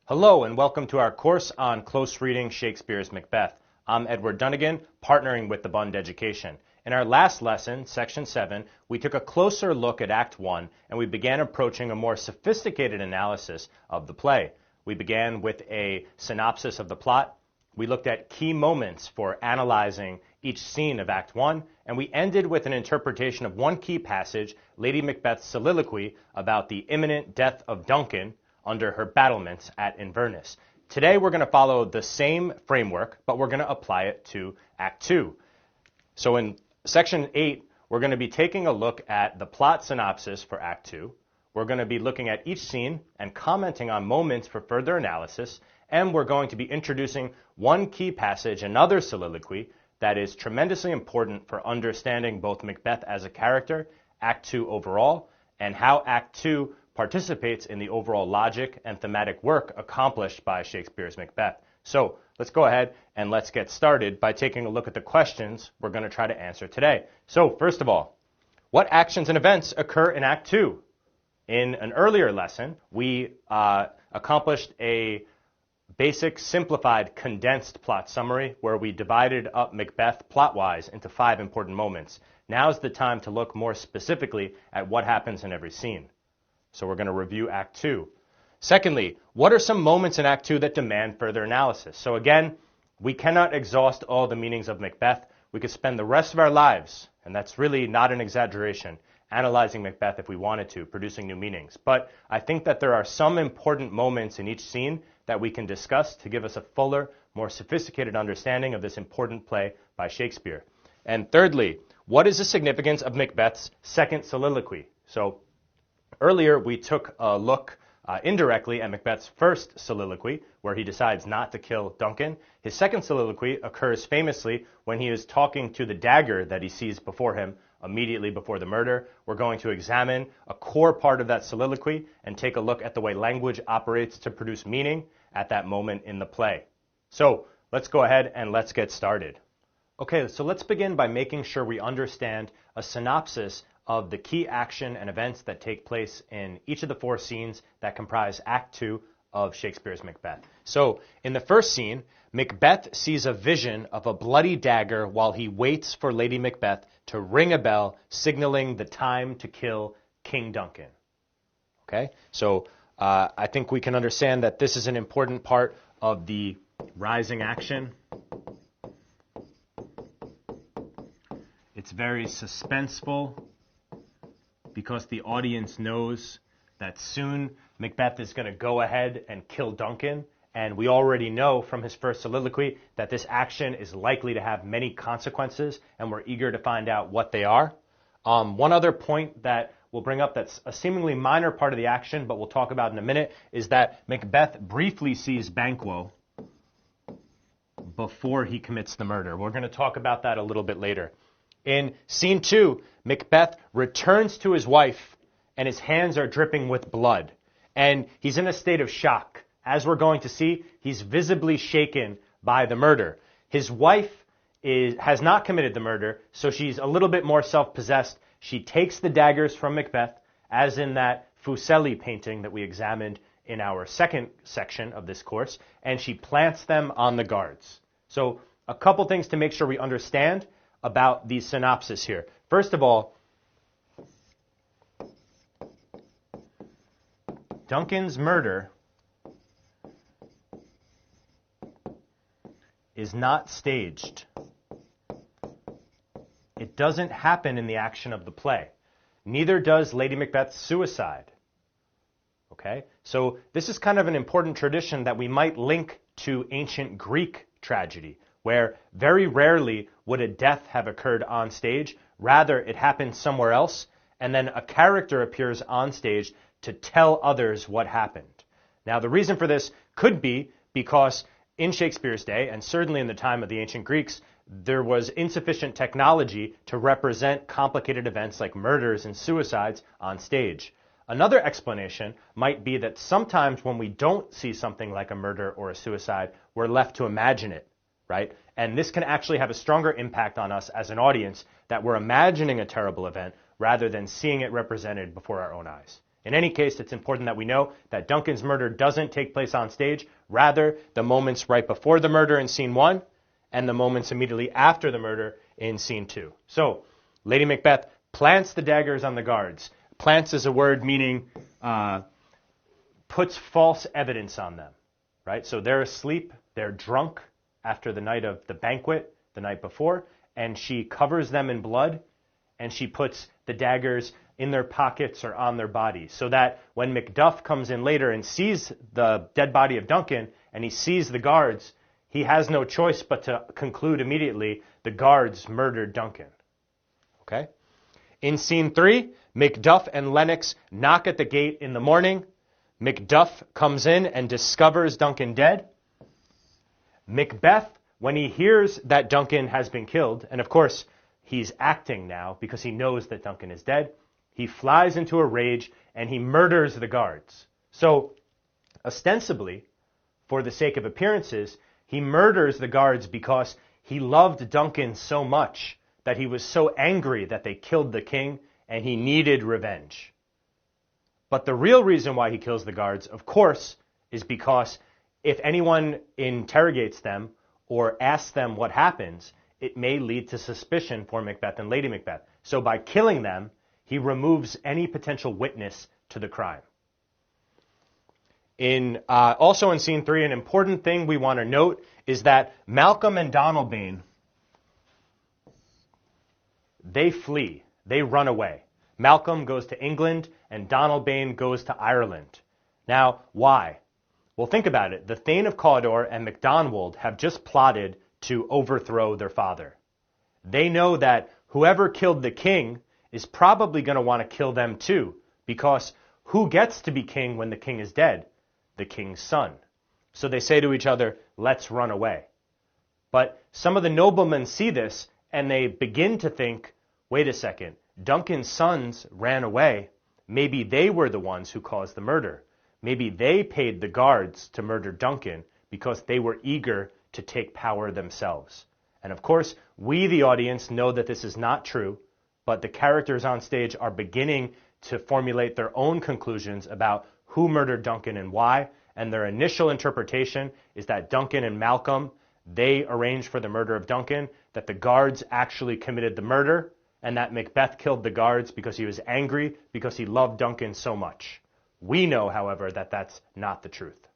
Hello and welcome to our course on close reading Shakespeare's Macbeth. I'm Edward Dunnigan, partnering with the Bund Education. In our last lesson, Section 7, we took a closer look at Act 1 and we began approaching a more sophisticated analysis of the play. We began with a synopsis of the plot. We looked at key moments for analyzing each scene of Act 1, and we ended with an interpretation of one key passage, Lady Macbeth's soliloquy about the imminent death of Duncan under her battlements at Inverness. Today we're going to follow the same framework, but we're going to apply it to Act 2. So in Section 8, we're going to be taking a look at the plot synopsis for Act 2. We're going to be looking at each scene and commenting on moments for further analysis, and we're going to be introducing one key passage, another soliloquy, that is tremendously important for understanding both Macbeth as a character, Act 2 overall, and how Act 2 participates in the overall logic and thematic work accomplished by Shakespeare's Macbeth. So let's go ahead and let's get started by taking a look at the questions we're going to try to answer today. So first of all, what actions and events occur in Act 2? In an earlier lesson, we accomplished a basic, simplified, condensed plot summary where we divided up Macbeth plot-wise into 5 important moments. Now's the time to look more specifically at what happens in every scene. So we're going to review Act 2. Secondly, what are some moments in Act 2 that demand further analysis? So again, we cannot exhaust all the meanings of Macbeth. We could spend the rest of our lives, and that's really not an exaggeration, analyzing Macbeth if we wanted to, producing new meanings. But I think that there are some important moments in each scene that we can discuss to give us a fuller, more sophisticated understanding of this important play by Shakespeare. And thirdly, what is the significance of Macbeth's second soliloquy? So earlier, we took a look indirectly at Macbeth's first soliloquy, where he decides not to kill Duncan. His second soliloquy occurs famously when he is talking to the dagger that he sees before him immediately before the murder. We're going to examine a core part of that soliloquy and take a look at the way language operates to produce meaning at that moment in the play. So let's go ahead and let's get started. Okay, so let's begin by making sure we understand a synopsis of the key action and events that take place in each of the 4 scenes that comprise Act 2 of Shakespeare's Macbeth. So, in the first scene, Macbeth sees a vision of a bloody dagger while he waits for Lady Macbeth to ring a bell, signaling the time to kill King Duncan. Okay, so I think we can understand that this is an important part of the rising action. It's very suspenseful, because the audience knows that soon Macbeth is going to go ahead and kill Duncan. And we already know from his first soliloquy that this action is likely to have many consequences, and we're eager to find out what they are. One other point that we'll bring up that's a seemingly minor part of the action, but we'll talk about in a minute, is that Macbeth briefly sees Banquo before he commits the murder. We're going to talk about that a little bit later. In Scene 2, Macbeth returns to his wife, and his hands are dripping with blood. And he's in a state of shock. As we're going to see, he's visibly shaken by the murder. His wife has not committed the murder, so she's a little bit more self-possessed. She takes the daggers from Macbeth, as in that Fuseli painting that we examined in our second section of this course, and she plants them on the guards. So a couple things to make sure we understand about the synopsis here. First of all, Duncan's murder is not staged. It doesn't happen in the action of the play. Neither does Lady Macbeth's suicide. Okay? So this is kind of an important tradition that we might link to ancient Greek tragedy, where very rarely would a death have occurred on stage. Rather, it happened somewhere else, and then a character appears on stage to tell others what happened. Now, the reason for this could be because in Shakespeare's day, and certainly in the time of the ancient Greeks, there was insufficient technology to represent complicated events like murders and suicides on stage. Another explanation might be that sometimes when we don't see something like a murder or a suicide, we're left to imagine it, right? And this can actually have a stronger impact on us as an audience, that we're imagining a terrible event rather than seeing it represented before our own eyes. In any case, it's important that we know that Duncan's murder doesn't take place on stage. Rather, the moments right before the murder in scene 1 and the moments immediately after the murder in scene 2. So, Lady Macbeth plants the daggers on the guards. Plants is a word meaning puts false evidence on them, right? So they're asleep, they're drunk after the night of the banquet, the night before, and she covers them in blood, and she puts the daggers in their pockets or on their bodies, so that when Macduff comes in later and sees the dead body of Duncan, and he sees the guards, he has no choice but to conclude immediately the guards murdered Duncan. Okay? In scene 3, Macduff and Lennox knock at the gate in the morning. Macduff comes in and discovers Duncan dead. Macbeth, when he hears that Duncan has been killed, and of course he's acting now because he knows that Duncan is dead, he flies into a rage and he murders the guards. So, ostensibly, for the sake of appearances, he murders the guards because he loved Duncan so much that he was so angry that they killed the king and he needed revenge. But the real reason why he kills the guards, of course, is because if anyone interrogates them or asks them what happens, it may lead to suspicion for Macbeth and Lady Macbeth. So by killing them, he removes any potential witness to the crime. Also in scene 3, an important thing we want to note is that Malcolm and Donalbain, they flee. They run away. Malcolm goes to England and Donalbain goes to Ireland. Now, why? Well, think about it. The Thane of Cawdor and MacDonald have just plotted to overthrow their father. They know that whoever killed the king is probably going to want to kill them too, because who gets to be king when the king is dead? The king's son. So they say to each other, let's run away. But some of the noblemen see this and they begin to think, wait a second, Duncan's sons ran away. Maybe they were the ones who caused the murder. Maybe they paid the guards to murder Duncan because they were eager to take power themselves. And of course, we, the audience, know that this is not true, but the characters on stage are beginning to formulate their own conclusions about who murdered Duncan and why, and their initial interpretation is that Duncan and Malcolm, they arranged for the murder of Duncan, that the guards actually committed the murder, and that Macbeth killed the guards because he was angry, because he loved Duncan so much. We know, however, that that's not the truth.